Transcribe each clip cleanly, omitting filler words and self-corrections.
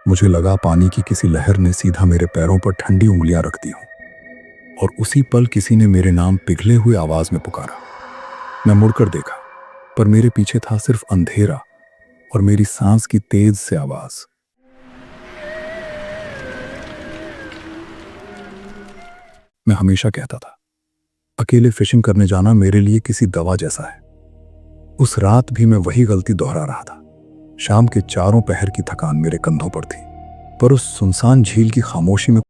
मुझे लगा पानी की किसी लहर ने सीधा मेरे पैरों पर ठंडी उंगलियां रख दी हों, और उसी पल किसी ने मेरे नाम पिघले हुए आवाज में पुकारा। मैं मुड़कर देखा, पर मेरे पीछे था सिर्फ अंधेरा और मेरी सांस की तेज से आवाज। मैं हमेशा कहता था, अकेले फिशिंग करने जाना मेरे लिए किसी दवा जैसा है। उस रात भी मैं वही गलती दोहरा रहा था। शाम के चारों पहर की थकान मेरे कंधों पर थी, पर उस सुनसान झील की खामोशी में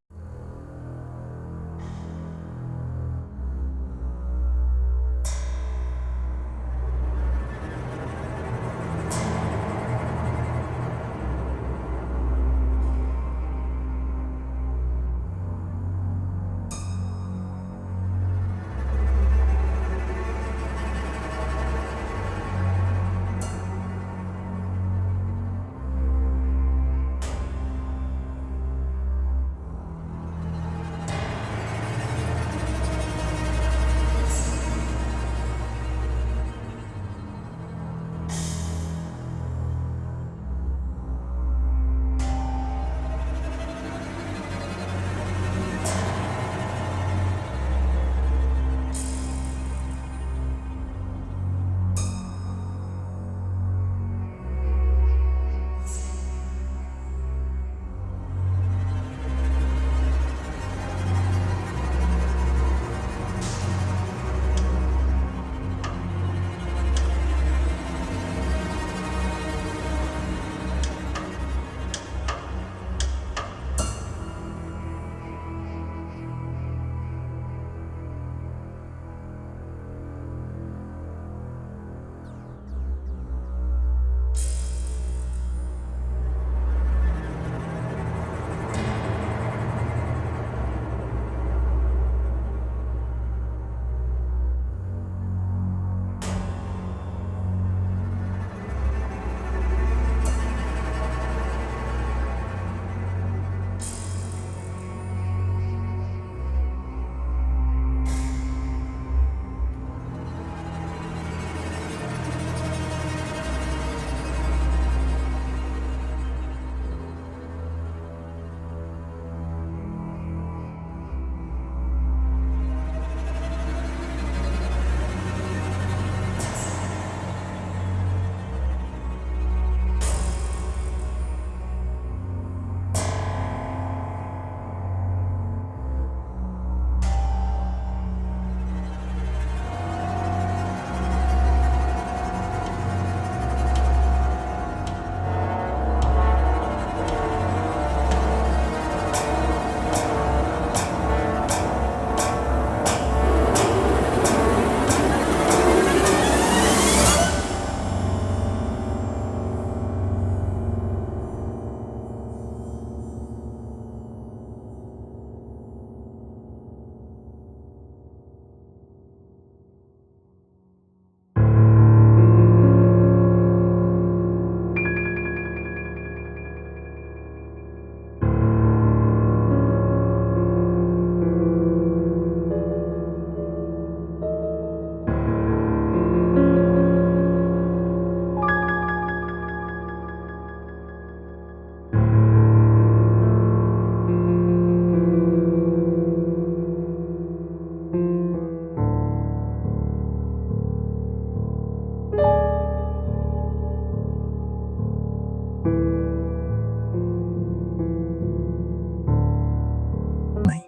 नहीं,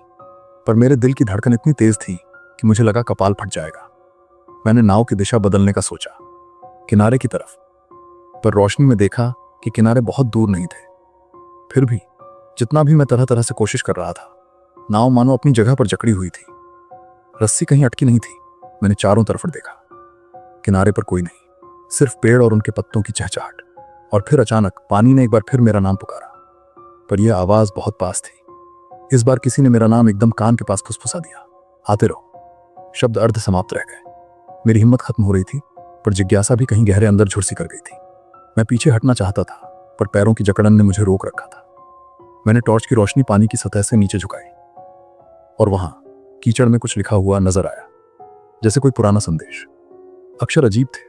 पर मेरे दिल की धड़कन इतनी तेज थी कि मुझे लगा कपाल फट जाएगा। मैंने नाव की दिशा बदलने का सोचा, किनारे की तरफ, पर रोशनी में देखा कि किनारे बहुत दूर नहीं थे। फिर भी जितना भी मैं तरह तरह से कोशिश कर रहा था, नाव मानो अपनी जगह पर जकड़ी हुई थी। रस्सी कहीं अटकी नहीं थी। मैंने चारों तरफ देखा, किनारे पर कोई नहीं, सिर्फ पेड़ और उनके पत्तों की चहचहाट। और फिर अचानक पानी ने एक बार फिर मेरा नाम पुकारा, पर यह आवाज बहुत पास थी। इस बार किसी ने मेरा नाम एकदम कान के पास फुसफुसा दिया, आते रहो। शब्द अर्ध समाप्त रह गए। मेरी हिम्मत खत्म हो रही थी, पर जिज्ञासा भी कहीं गहरे अंदर झुरसी कर गई थी। मैं पीछे हटना चाहता था, पर पैरों की जकड़न ने मुझे रोक रखा था। मैंने टॉर्च की रोशनी पानी की सतह से नीचे झुकाई, और वहां कीचड़ में कुछ लिखा हुआ नजर आया, जैसे कोई पुराना संदेश। अक्षर अजीब थे,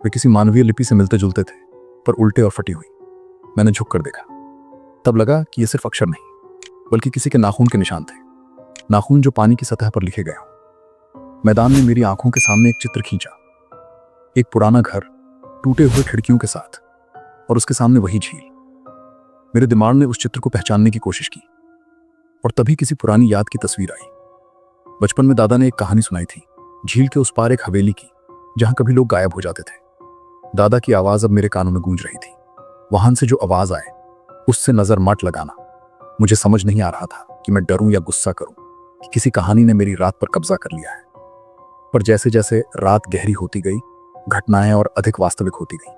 वे किसी मानवीय लिपि से मिलते जुलते थे, पर उल्टे और फटी हुई। मैंने झुक कर देखा, तब लगा कि ये सिर्फ अक्षर नहीं बल्कि किसी के नाखून के निशान थे, नाखून जो पानी की सतह पर लिखे गए हों। मैदान ने मेरी आंखों के सामने एक चित्र खींचा, एक पुराना घर टूटे हुए खिड़कियों के साथ, और उसके सामने वही झील। मेरे दिमाग ने उस चित्र को पहचानने की कोशिश की और तभी किसी पुरानी याद की तस्वीर आई। बचपन में दादा ने एक कहानी सुनाई थी, झील के उस पार एक हवेली की जहां कभी लोग गायब हो जाते थे। दादा की आवाज अब मेरे कानों में गूंज रही थी। वाहन से जो आवाज आए उससे नजर मत लगाना। मुझे समझ नहीं आ रहा था कि मैं डरूं या गुस्सा करूं कि किसी कहानी ने मेरी रात पर कब्जा कर लिया है। पर जैसे जैसे रात गहरी होती गई, घटनाएं और अधिक वास्तविक होती गई।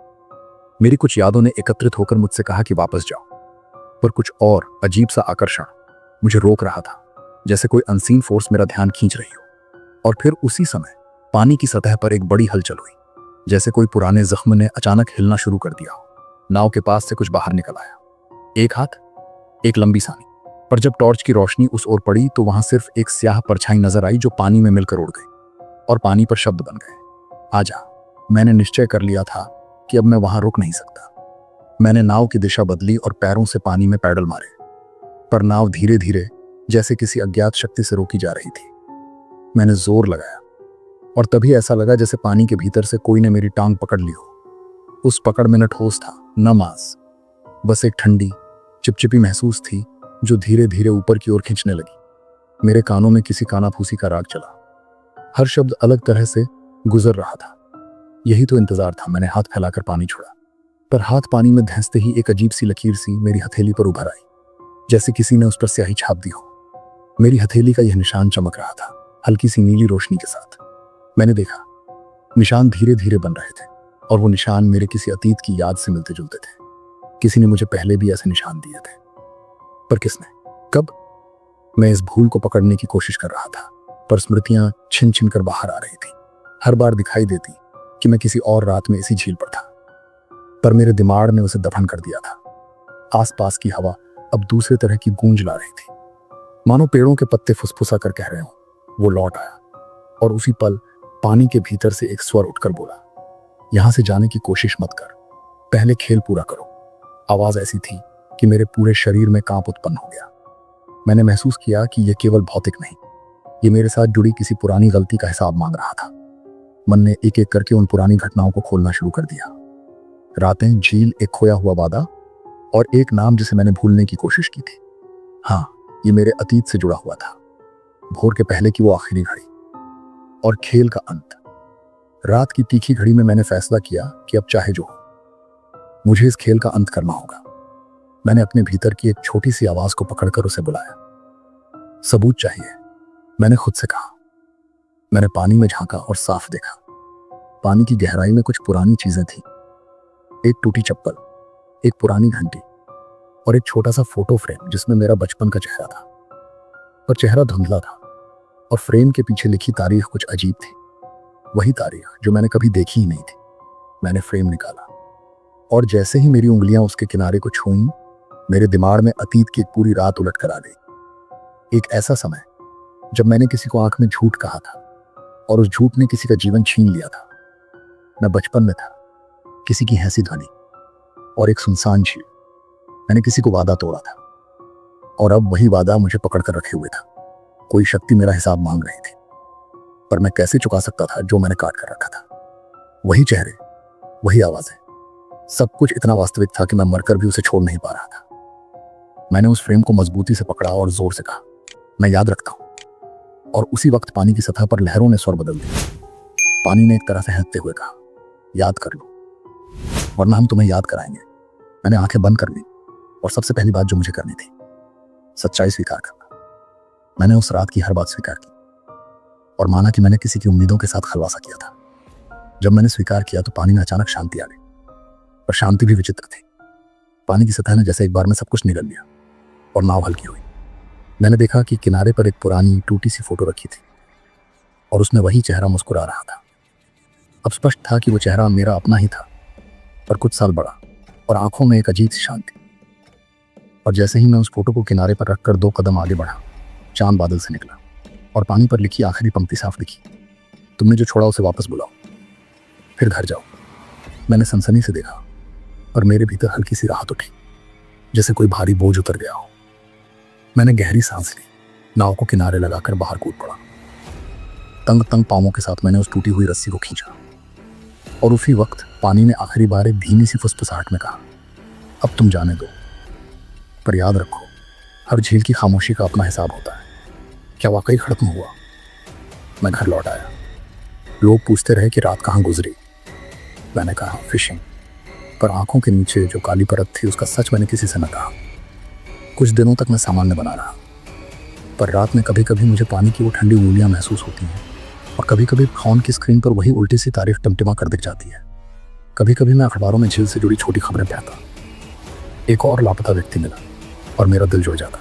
मेरी कुछ यादों ने एकत्रित होकर मुझसे कहा कि वापस जाओ, पर कुछ और अजीब सा आकर्षण मुझे रोक रहा था, जैसे कोई अनसीन फोर्स मेरा ध्यान खींच रही हो। और फिर उसी समय पानी की सतह पर एक बड़ी हलचल हुई, जैसे कोई पुराने जख्म ने अचानक हिलना शुरू कर दिया हो। नाव के पास से कुछ बाहर निकल आया, एक हाथ, एक लंबी सानी। पर जब टॉर्च की रोशनी उस ओर पड़ी तो वहां सिर्फ एक स्याह परछाई नजर आई जो पानी में मिलकर उड़ गई और पानी पर शब्द बन गए, आजा। मैंने निश्चय कर लिया था कि अब मैं वहां रुक नहीं सकता। मैंने नाव की दिशा बदली और पैरों से पानी में पैडल मारे, पर नाव धीरे धीरे जैसे किसी अज्ञात शक्ति से रोकी जा रही थी। मैंने जोर लगाया और तभी ऐसा लगा जैसे पानी के भीतर से कोई ने मेरी टांग पकड़ ली हो। उस पकड़ में न ठोस था न मांस, बस एक ठंडी चिपचिपी महसूस थी जो धीरे धीरे ऊपर की ओर खींचने लगी। मेरे कानों में किसी कानाफूसी का राग चला, हर शब्द अलग तरह से गुजर रहा था। यही तो इंतजार था। मैंने हाथ फैलाकर पानी छोड़ा, पर हाथ पानी में धंसते ही एक अजीब सी लकीर सी मेरी हथेली पर उभर आई, जैसे किसी ने उस पर स्याही छाप दी हो। मेरी हथेली का यह निशान चमक रहा था, हल्की सी नीली रोशनी के साथ। मैंने देखा निशान धीरे धीरे बन रहे थे और वो निशान मेरे किसी अतीत की याद से मिलते जुलते थे। किसी ने मुझे पहले भी ऐसे निशान दिए थे, पर किसने, कब? मैं इस भूल को पकड़ने की कोशिश कर रहा था, पर स्मृतियां छिन छिन कर बाहर आ रही थी। हर बार दिखाई देती कि मैं किसी और रात में इसी झील पर था, पर मेरे दिमाग ने उसे दफन कर दिया था। आसपास की हवा अब दूसरे तरह की गूंज ला रही थी, मानो पेड़ों के पत्ते फुसफुसा कर कह रहे हो। वो लौट आया और उसी पल पानी के भीतर से एक स्वर उठकर बोला, यहां से जाने की कोशिश मत कर, पहले खेल पूरा करो। आवाज ऐसी थी कि मेरे पूरे शरीर में कांप उत्पन्न हो गया। मैंने महसूस किया कि यह केवल भौतिक नहीं, ये मेरे साथ जुड़ी किसी पुरानी गलती का हिसाब मांग रहा था। मन ने एक एक करके उन पुरानी घटनाओं को खोलना शुरू कर दिया। रातें, झील, एक खोया हुआ वादा और एक नाम जिसे मैंने भूलने की कोशिश की थी। हाँ, ये मेरे अतीत से जुड़ा हुआ था। भोर के पहले की वो आखिरी घड़ी और खेल का अंत। रात की तीखी घड़ी में मैंने फैसला किया कि अब चाहे जो हो, मुझे इस खेल का अंत करना होगा। मैंने अपने भीतर की एक छोटी सी आवाज को पकड़कर उसे बुलाया। सबूत चाहिए, मैंने खुद से कहा। मैंने पानी में झांका और साफ देखा। पानी की गहराई में कुछ पुरानी चीजें थी, एक टूटी चप्पल, एक पुरानी घंटी और एक छोटा सा फोटो फ्रेम जिसमें मेरा बचपन का चेहरा था, पर चेहरा धुंधला था और फ्रेम के पीछे लिखी तारीख कुछ अजीब थी, वही तारीख जो मैंने कभी देखी ही नहीं थी। मैंने फ्रेम निकाला और जैसे ही मेरी उंगलियां उसके किनारे को छुईं, मेरे दिमाग में अतीत की एक पूरी रात उलट कर आ गई। एक ऐसा समय जब मैंने किसी को आंख में झूठ कहा था और उस झूठ ने किसी का जीवन छीन लिया था। मैं बचपन में था, किसी की हंसी ध्वनि और एक सुनसान झील। मैंने किसी को वादा तोड़ा था और अब वही वादा मुझे पकड़ कर रखे हुए था। कोई शक्ति मेरा हिसाब मांग रही थी, पर मैं कैसे चुका सकता था जो मैंने काट कर रखा था। वही चेहरे, वही आवाजें, सब कुछ इतना वास्तविक था कि मैं मरकर भी उसे छोड़ नहीं पा रहा था। मैंने उस फ्रेम को मजबूती से पकड़ा और जोर से कहा, मैं याद रखता हूं। और उसी वक्त पानी की सतह पर लहरों ने स्वर बदल दिया। पानी ने एक तरह से हंसते हुए कहा, याद कर लो वरना हम तुम्हें याद कराएंगे। मैंने आंखें बंद कर ली और सबसे पहली बात जो मुझे करनी थी, सच्चाई स्वीकार करना। मैंने उस रात की हर बात स्वीकार की और माना कि मैंने किसी की उम्मीदों के साथ खलवासा किया था। जब मैंने स्वीकार किया तो पानी में अचानक शांति आ गई, पर शांति भी विचित्र थी। पानी की सतह ने जैसे एक बार में सब कुछ निगल लिया और नाव हल्की हुई। मैंने देखा कि किनारे पर एक पुरानी टूटी सी फोटो रखी थी और उसमें वही चेहरा मुस्कुरा रहा था। अब स्पष्ट था कि वो चेहरा मेरा अपना ही था, पर कुछ साल बड़ा और आंखों में एक अजीब सी शांति। और जैसे ही मैं उस फोटो को किनारे पर रखकर 2 कदम आगे बढ़ा, चांद बादल से निकला और पानी पर लिखी आखिरी पंक्ति साफ लिखी, तुमने जो छोड़ा उसे वापस बुलाओ, फिर घर जाओ। मैंने सनसनी से देखा और मेरे भीतर हल्की सी राहत उठी। जैसे कोई भारी बोझ उतर गया हो। मैंने गहरी सांस ली, नाव को किनारे लगाकर बाहर कूद पड़ा। तंग तंग पांवों के साथ मैंने उस टूटी हुई रस्सी को खींचा और उसी वक्त पानी ने आखिरी बार एक धीमी सी फुसफुसाहट में कहा, अब तुम जाने दो, पर याद रखो हर झील की खामोशी का अपना हिसाब होता है। क्या वाकई खत्म हुआ? मैं घर लौट आया। लोग पूछते रहे कि रात कहाँ गुजरी। मैंने कहा फिशिंग, पर आंखों के नीचे जो काली परत थी उसका सच मैंने किसी से न कहा। कुछ दिनों तक मैं सामान्य बना रहा, पर रात में कभी कभी मुझे पानी की वो ठंडी उंगलियां महसूस होती हैं और कभी कभी फोन की स्क्रीन पर वही उल्टी सी तारीफ टिमटिमा कर दिख जाती है। कभी कभी मैं अखबारों में झील से जुड़ी छोटी खबरें पढ़ता। एक और लापता व्यक्ति मिला और मेरा दिल जुड़ जाता।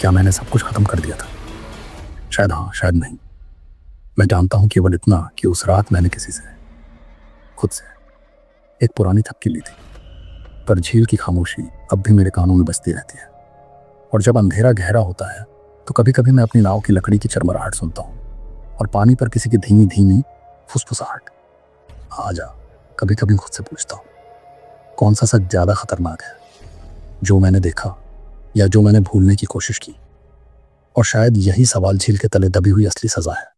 क्या मैंने सब कुछ खत्म कर दिया था? शायद हाँ, शायद नहीं। मैं जानता हूं केवल इतना कि उस रात मैंने किसी से, खुद से, एक पुरानी थपकी ली थी। पर झील की खामोशी अब भी मेरे कानों में बजती रहती है। और जब अंधेरा गहरा होता है तो कभी कभी मैं अपनी नाव की लकड़ी की चरमराहट सुनता हूँ और पानी पर किसी की धीमी धीमी फुसफुसाहट, आ जा। कभी कभी खुद से पूछता हूँ, कौन सा सच ज्यादा खतरनाक है, जो मैंने देखा या जो मैंने भूलने की कोशिश की? और शायद यही सवाल झील के तले दबी हुई असली सजा है।